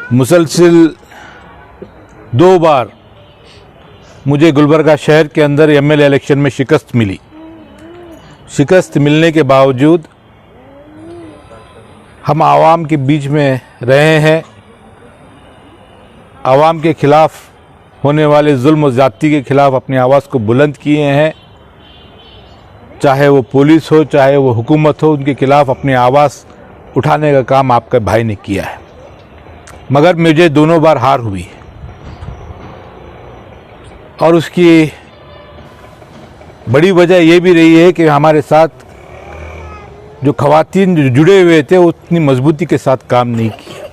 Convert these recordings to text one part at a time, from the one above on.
मुसलसिल 2 बार मुझे गुलबर्गा शहर के अंदर एमएलए इलेक्शन में शिकस्त मिली। शिकस्त मिलने के बावजूद हम आवाम के बीच में रहे हैं, आवाम के ख़िलाफ़ होने वाले जुल्म और ज़्यादती के ख़िलाफ़ अपनी आवाज़ को बुलंद किए हैं। चाहे वो पुलिस हो, चाहे वो हुकूमत हो, उनके ख़िलाफ़ अपनी आवाज़ उठाने का काम आपके भाई ने किया है। मगर मुझे दोनों बार हार हुई और उसकी बड़ी वजह ये भी रही है कि हमारे साथ जो ख़वातीन जुड़े हुए थे उतनी मजबूती के साथ काम नहीं किया।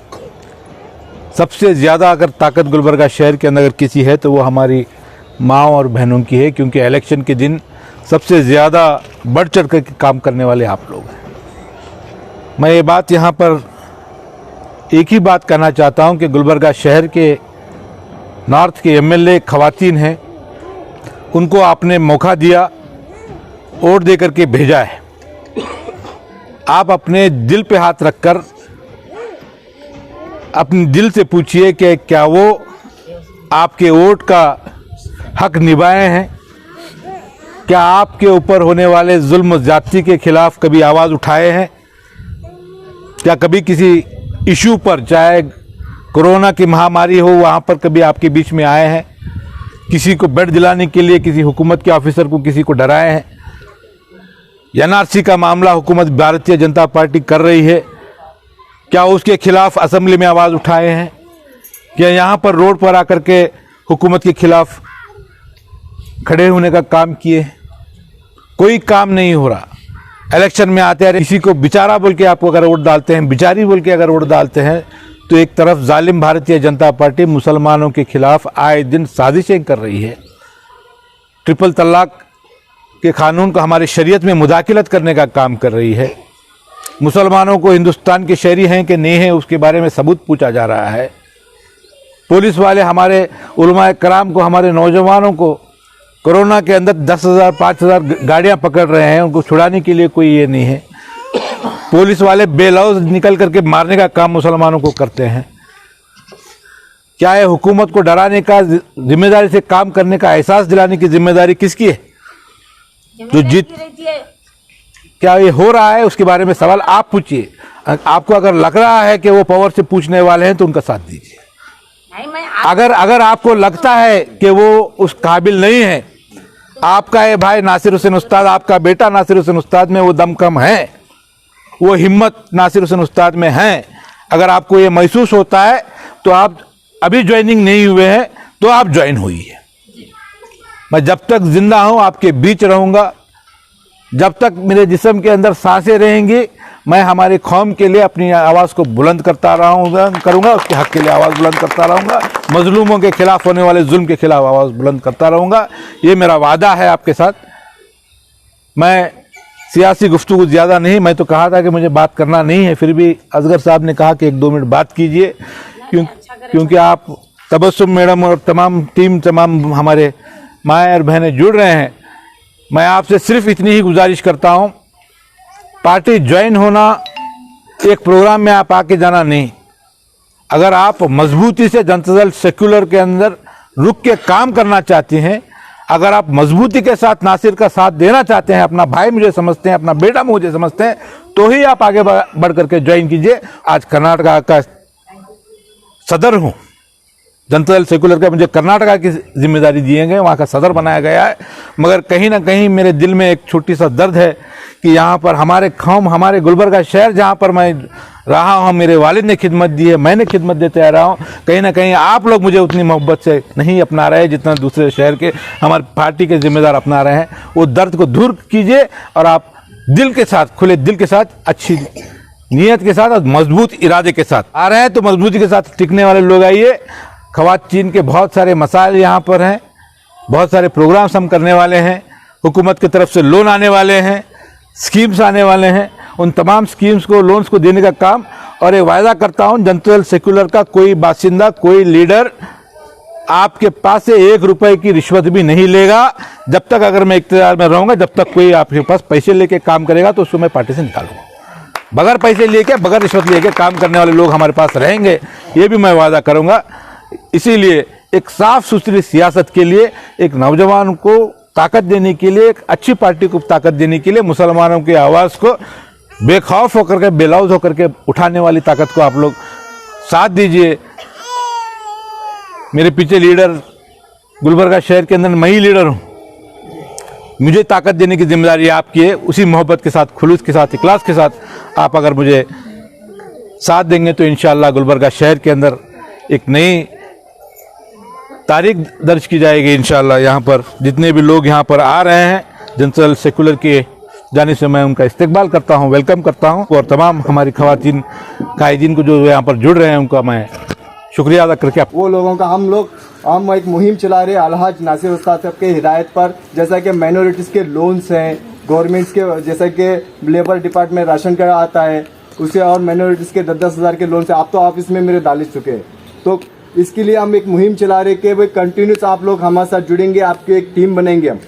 सबसे ज़्यादा अगर ताकत गुलबर्गा शहर के अंदर अगर किसी है तो वो हमारी माँ और बहनों की है, क्योंकि इलेक्शन के दिन सबसे ज़्यादा बढ़ चढ़ कर काम करने वाले आप लोग हैं। मैं ये बात यहाँ पर एक ही बात कहना चाहता हूँ कि गुलबर्गा शहर के नॉर्थ के एमएलए ख़वातीन हैं, उनको आपने मौका दिया, वोट दे करके भेजा है। आप अपने दिल पे हाथ रखकर अपने दिल से पूछिए कि क्या वो आपके वोट का हक निभाए हैं? क्या आपके ऊपर होने वाले जुल्म ज़्यादती के ख़िलाफ़ कभी आवाज़ उठाए हैं? क्या कभी किसी इशू पर, चाहे कोरोना की महामारी हो, वहाँ पर कभी आपके बीच में आए हैं? किसी को बेड दिलाने के लिए किसी हुकूमत के ऑफिसर को किसी को डराए हैं? एनआरसी का मामला हुकूमत भारतीय जनता पार्टी कर रही है, क्या उसके खिलाफ असेंबली में आवाज़ उठाए हैं? क्या यहाँ पर रोड पर आकर के हुकूमत के खिलाफ खड़े होने का काम किए? कोई काम नहीं हो रहा। इलेक्शन में आते हैं, किसी को बेचारा बोल के आपको अगर वोट डालते हैं, बेचारी बोल के अगर वोट डालते हैं, तो एक तरफ जालिम भारतीय जनता पार्टी मुसलमानों के खिलाफ आए दिन साजिशें कर रही है। ट्रिपल तलाक के कानून को हमारी शरीयत में मुदाखलत करने का काम कर रही है। मुसलमानों को हिंदुस्तान के शहरी हैं कि नहीं हैं उसके बारे में सबूत पूछा जा रहा है। पुलिस वाले हमारे उलमाए कराम को, हमारे नौजवानों को कोरोना के अंदर 10,000 5,000 गाड़ियाँ पकड़ रहे हैं, उनको छुड़ाने के लिए कोई ये नहीं है। पुलिस वाले बेलौज निकल करके मारने का काम मुसलमानों को करते हैं। क्या है हुकूमत को डराने का, जिम्मेदारी से काम करने का एहसास दिलाने की जिम्मेदारी किसकी है? जो जीत क्या ये हो रहा है उसके बारे में सवाल आप पूछिए। आपको अगर लग रहा है कि वो पावर से पूछने वाले हैं तो उनका साथ दीजिए। अगर आपको लगता है कि वो उस काबिल नहीं है, आपका ये भाई नासिर हुसैन उस्ताद, आपका बेटा नासिर हुसैन उस्ताद में वो दम कम है, वो हिम्मत नासिर हुसैन उस्ताद में है, अगर आपको ये महसूस होता है तो आप अभी ज्वाइनिंग नहीं हुए हैं तो आप ज्वाइन होइए। मैं जब तक जिंदा हूं आपके बीच रहूंगा, जब तक मेरे जिस्म के अंदर सांसें रहेंगी, मैं हमारे कौम के लिए अपनी आवाज़ को बुलंद करता करूंगा, उसके हक के लिए आवाज़ बुलंद करता रहूंगा, मजलूमों के खिलाफ होने वाले जुल्म के खिलाफ आवाज़ बुलंद करता रहूंगा। ये मेरा वादा है आपके साथ। मैं सियासी गुफ्तगू ज़्यादा नहीं, मैं तो कहा था कि मुझे बात करना नहीं है, फिर भी असगर साहब ने कहा कि 1-2 मिनट बात कीजिए, क्योंकि आप तबस्सुम मैडम और तमाम हमारे माएँ और बहनें जुड़ रहे हैं। मैं आपसे सिर्फ इतनी ही गुजारिश करता हूं, पार्टी ज्वाइन होना एक प्रोग्राम में आप आके जाना नहीं। अगर आप मजबूती से जनता दल सेक्युलर के अंदर रुक के काम करना चाहते हैं, अगर आप मजबूती के साथ नासिर का साथ देना चाहते हैं, अपना भाई मुझे समझते हैं, अपना बेटा मुझे समझते हैं, तो ही आप आगे बढ़ करके ज्वाइन कीजिए। आज कर्नाटका का सदर हूँ, जनता दल सेक्युलर का मुझे कर्नाटका की जिम्मेदारी दिए गए, वहाँ का सदर बनाया गया है। मगर कहीं ना कहीं मेरे दिल में एक छोटी सा दर्द है कि यहाँ पर हमारे कौम, हमारे गुलबर्गा शहर जहाँ पर मैं रहा हूँ, मेरे वालिद ने खिदमत दी है, मैंने खिदमत देते आ रहा हूँ, कहीं ना कहीं आप लोग मुझे उतनी मोहब्बत से नहीं अपना रहे जितना दूसरे शहर के हमारे पार्टी के जिम्मेदार अपना रहे हैं। वो दर्द को दूर कीजिए और आप दिल के साथ, खुले दिल के साथ, अच्छी नीयत के साथ और मजबूत इरादे के साथ आ रहे हैं तो मजबूती के साथ टिकने वाले लोग आइए। ख़वातीन के बहुत सारे मसाइल यहाँ पर हैं, बहुत सारे प्रोग्राम्स हम करने वाले हैं, हुकूमत की तरफ से लोन आने वाले हैं, स्कीम्स आने वाले हैं, उन तमाम स्कीम्स को, लोन्स को देने का काम। और ये वायदा करता हूँ, जनता दल सेक्युलर का कोई बासिंदा, कोई लीडर आपके पास से 1 रुपए की रिश्वत भी नहीं लेगा। जब तक अगर मैं इख्तियार में रहूँगा, जब तक कोई आपके पास पैसे लेके काम करेगा तो उसको मैं पार्टी से निकालूंगा। बगैर पैसे लिए के, बगैर रिश्वत लिए के काम करने वाले लोग हमारे पास रहेंगे, ये भी मैं वादा करूंगा। इसीलिए एक साफ सुथरी सियासत के लिए, एक नौजवान को ताकत देने के लिए, एक अच्छी पार्टी को ताकत देने के लिए, मुसलमानों की आवाज़ को बेखौफ होकर के, बेलौज होकर के उठाने वाली ताकत को आप लोग साथ दीजिए। मेरे पीछे लीडर गुलबर्गा शहर के अंदर मैं ही लीडर हूँ, मुझे ताकत देने की जिम्मेदारी आपकी है। उसी मोहब्बत के साथ, खुलूस के साथ, इखलास के साथ आप अगर मुझे साथ देंगे तो इंशाअल्लाह गुलबर्गा शहर के अंदर एक नई तारीख दर्ज की जाएगी इंशाअल्लाह। यहाँ पर जितने भी लोग यहाँ पर आ रहे हैं, जनरल सेकुलर के जाने से मैं उनका इस्तकबाल करता हूँ, वेलकम करता हूँ। और तमाम हमारी ख़वातीन कायदीन को जो यहाँ पर जुड़ रहे हैं उनका मैं शुक्रिया अदा करके वो लोगों का हम एक मुहिम चला रहे हैं अलहाज नासिर उस्ताद साहब के हिदायत पर। जैसा कि माइनॉरिटीज़ के लोन्स हैं, गवर्नमेंट्स के, जैसा कि लेबर डिपार्टमेंट राशन कार्ड आता है उसे, और माइनॉरिटीज़ के 10-10 हज़ार के लोन से आप तो ऑफिस में मेरे डाल चुके हैं। तो इसके लिए हम एक मुहिम चला रहे कि भाई कंटिन्यूस आप लोग हमारे साथ जुड़ेंगे, आपकी एक टीम बनेंगे हम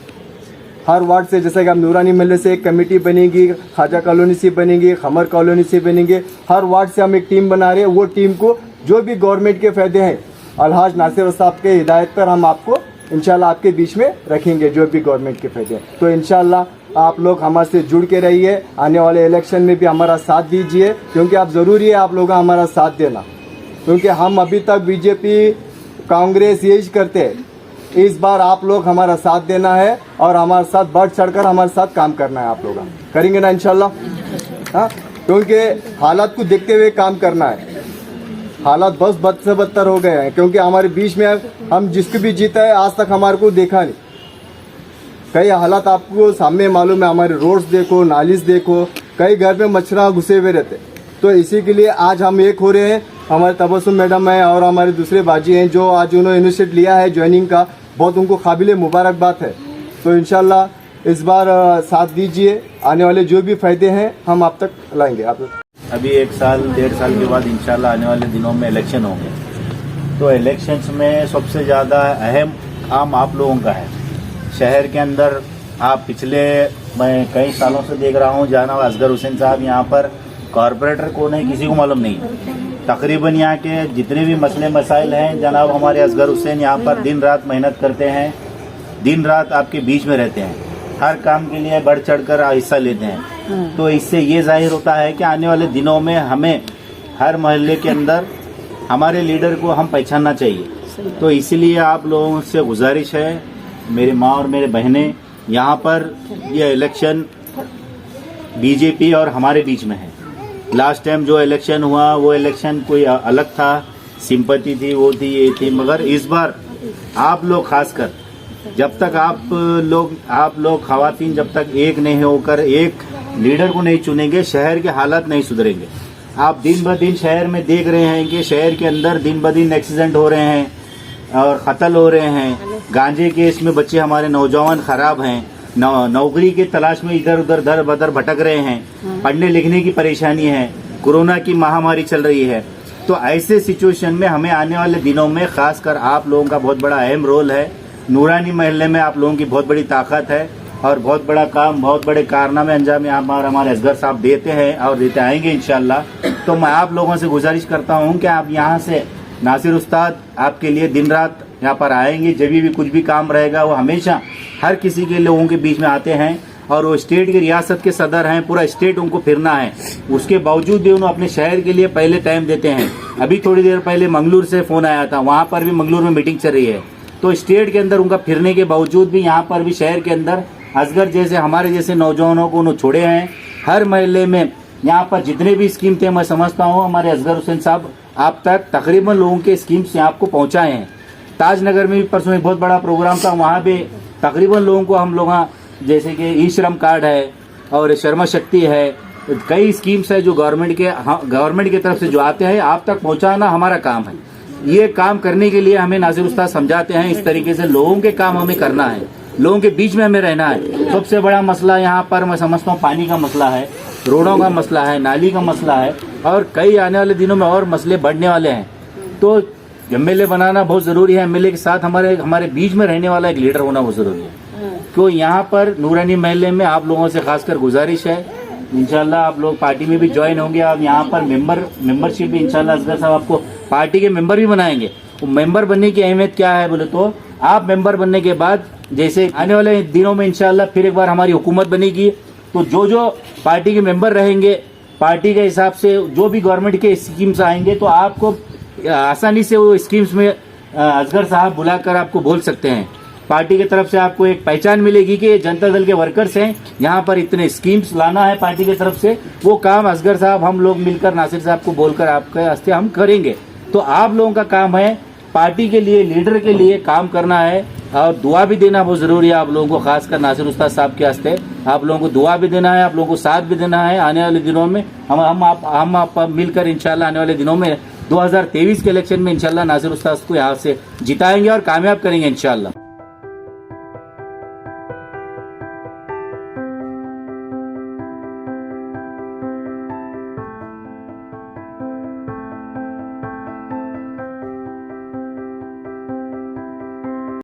हर वार्ड से। जैसे कि अब नूरानी महल्ले से एक कमेटी बनेगी, ख्वाजा कॉलोनी से बनेगी, खमर कॉलोनी से बनेंगे, हर वार्ड से हम एक टीम बना रहे हैं। वो टीम को जो भी गवर्नमेंट के फ़ायदे हैं अलहाज नासिर साहब के हिदायत पर हम आपको इंशाल्लाह आपके बीच में रखेंगे, जो भी गवर्नमेंट के फ़ायदे हैं। तो इंशाल्लाह आप लोग हमारे से जुड़ के रहिए, आने वाले इलेक्शन में भी हमारा साथ दीजिए, क्योंकि आप ज़रूरी है आप लोग हमारा साथ देना, क्योंकि हम अभी तक बीजेपी कांग्रेस यही करते हैं। इस बार आप लोग हमारा साथ देना है और हमारे साथ बढ़ चढ़कर हमारे साथ काम करना है। आप लोग करेंगे ना इंशाल्लाह? हाँ, क्योंकि हालात को देखते हुए काम करना है। हालात बहुत बद से बदतर हो गए हैं, क्योंकि हमारे बीच में हम जिसको भी जीता है आज तक हमारे को देखा नहीं। कई हालात आपको सामने मालूम है, हमारे रोड्स देखो, नालीज देखो, कई घर में मच्छर घुसे हुए रहते। तो इसी के लिए आज हम एक हो रहे हैं। हमारे तबस्सुम मैडम है और हमारे दूसरे बाजी हैं जो आज उन्होंने इनिशिएटिव लिया है ज्वाइनिंग का, बहुत उनको काबिल मुबारकबाद है। तो इंशाल्लाह इस बार साथ दीजिए, आने वाले जो भी फायदे हैं हम आप तक लाएंगे। आप अभी 1 साल 1.5 साल के बाद इंशाल्लाह आने वाले दिनों में इलेक्शन होंगे, तो इलेक्शंस में सबसे ज़्यादा अहम काम आप लोगों का है। शहर के अंदर आप पिछले मैं कई सालों से देख रहा हूँ, जनाब असगर हुसैन साहब यहाँ पर कॉरपोरेटर कौन है किसी को मालूम नहीं। तकरीबन यहाँ के जितने भी मसले मसाइल हैं, जनाब हमारे असगर हुसैन यहाँ पर दिन रात मेहनत करते हैं, दिन रात आपके बीच में रहते हैं, हर काम के लिए बढ़ चढ़कर हिस्सा लेते हैं। तो इससे ये जाहिर होता है कि आने वाले दिनों में हमें हर मोहल्ले के अंदर हमारे लीडर को हम पहचानना चाहिए। तो इसीलिए आप लोगों से गुजारिश है, मेरे माँ और मेरे बहनें, यहाँ पर ये इलेक्शन बीजेपी और हमारे बीच में है। लास्ट टाइम जो इलेक्शन हुआ वो इलेक्शन कोई अलग था, सिंपैथी थी, वो थी, ये थी, मगर इस बार आप लोग खासकर जब तक आप लोग खवातीन जब तक एक नहीं होकर एक लीडर को नहीं चुनेंगे, शहर के हालात नहीं सुधरेंगे। आप दिन ब दिन शहर में देख रहे हैं कि शहर के अंदर दिन ब दिन एक्सीडेंट हो रहे हैं और कत्ल हो रहे हैं, गांजे के इसमें बच्चे हमारे नौजवान खराब हैं, नौकरी के तलाश में इधर उधर दर बदर भटक रहे हैं, पढ़ने लिखने की परेशानी है, कोरोना की महामारी चल रही है। तो ऐसे सिचुएशन में हमें आने वाले दिनों में खासकर आप लोगों का बहुत बड़ा अहम रोल है। नूरानी महल्ले में आप लोगों की बहुत बड़ी ताकत है और बहुत बड़ा काम, बहुत बड़े कारनामे अंजाम यहाँ पर हमारे असगर साहब देते हैं और देते आएंगे इंशाल्लाह। तो मैं आप लोगों से गुजारिश करता हूँ कि आप यहाँ से नासिर उस्ताद आपके लिए दिन रात यहाँ पर आएंगे, जब भी कुछ भी काम रहेगा वो हमेशा हर किसी के लोगों के बीच में आते हैं और वो स्टेट की रियासत के सदर हैं, पूरा स्टेट उनको फिरना है, उसके बावजूद भी उन्होंने अपने शहर के लिए पहले टाइम देते हैं। अभी थोड़ी देर पहले मंगलूर से फ़ोन आया था, वहाँ पर भी मंगलूर में मीटिंग चल रही है। तो स्टेट के अंदर उनका फिरने के बावजूद भी यहाँ पर भी शहर के अंदर असगर जैसे हमारे जैसे नौजवानों को उन्होंने छोड़े हैं। हर महल्ले में यहाँ पर जितने भी स्कीम थे, मैं समझता हूँ हमारे असगर हुसैन साहब आप तक तकरीबन लोगों के स्कीम्स यहाँ आपको पहुँचाए हैं। ताजनगर में भी परसों एक बहुत बड़ा प्रोग्राम था, वहाँ भी तकरीबन लोगों को हम लोग जैसे कि ई श्रम कार्ड है और शर्मा शक्ति है, कई स्कीम्स है जो गवर्नमेंट की तरफ से जो आते हैं आप तक पहुँचाना हमारा काम है। ये काम करने के लिए हमें नासिर उस्ताद समझाते हैं, इस तरीके से लोगों के काम हमें करना है, लोगों के बीच में हमें रहना है। सबसे बड़ा मसला यहाँ पर मैं समझता हूँ पानी का मसला है, रोडों का मसला है, नाली का मसला है और कई आने वाले दिनों में और मसले बढ़ने वाले हैं। तो एमएलए बनाना बहुत ज़रूरी है, एमएलए के साथ हमारे बीच में रहने वाला एक लीडर होना बहुत ज़रूरी है। तो यहाँ पर नूरानी महल्ले में आप लोगों से खासकर गुजारिश है इंशाल्लाह आप लोग पार्टी में भी ज्वाइन होंगे। आप यहाँ पर मेंबरशिप भी इंशाल्लाह असगर साहब आपको पार्टी के मेंबर भी बनाएंगे। तो मेंबर बनने की अहमियत क्या है बोले तो आप मेंबर बनने के बाद जैसे आने वाले दिनों में इंशाल्लाह फिर एक बार हमारी हुकूमत बनेगी, तो जो जो पार्टी के मेंबर रहेंगे पार्टी के हिसाब से जो भी गवर्नमेंट के स्कीम्स आएंगे तो आपको आसानी से वो स्कीम्स में असगर साहब बुलाकर आपको बोल सकते हैं। पार्टी की तरफ से आपको एक पहचान मिलेगी कि जनता दल के वर्कर्स हैं, यहाँ पर इतने स्कीम्स लाना है पार्टी की तरफ से, वो काम असगर साहब हम लोग मिलकर नासिर साहब को बोलकर आपके वास्ते हम करेंगे। तो आप लोगों का काम है पार्टी के लिए, लीडर के लिए काम करना है और दुआ भी देना बहुत जरूरी है आप लोगों को, खासकर नासिर उस्ताद साहब के वास्ते आप लोगों को दुआ भी देना है, आप लोगों को साथ भी देना है। आने वाले दिनों में हम आप मिलकर इंशाल्लाह आने वाले दिनों में 2023 के इलेक्शन में इंशाल्लाह नासिर उस्ताद को यहाँ से जिताएंगे और कामयाब करेंगे इंशाल्लाह।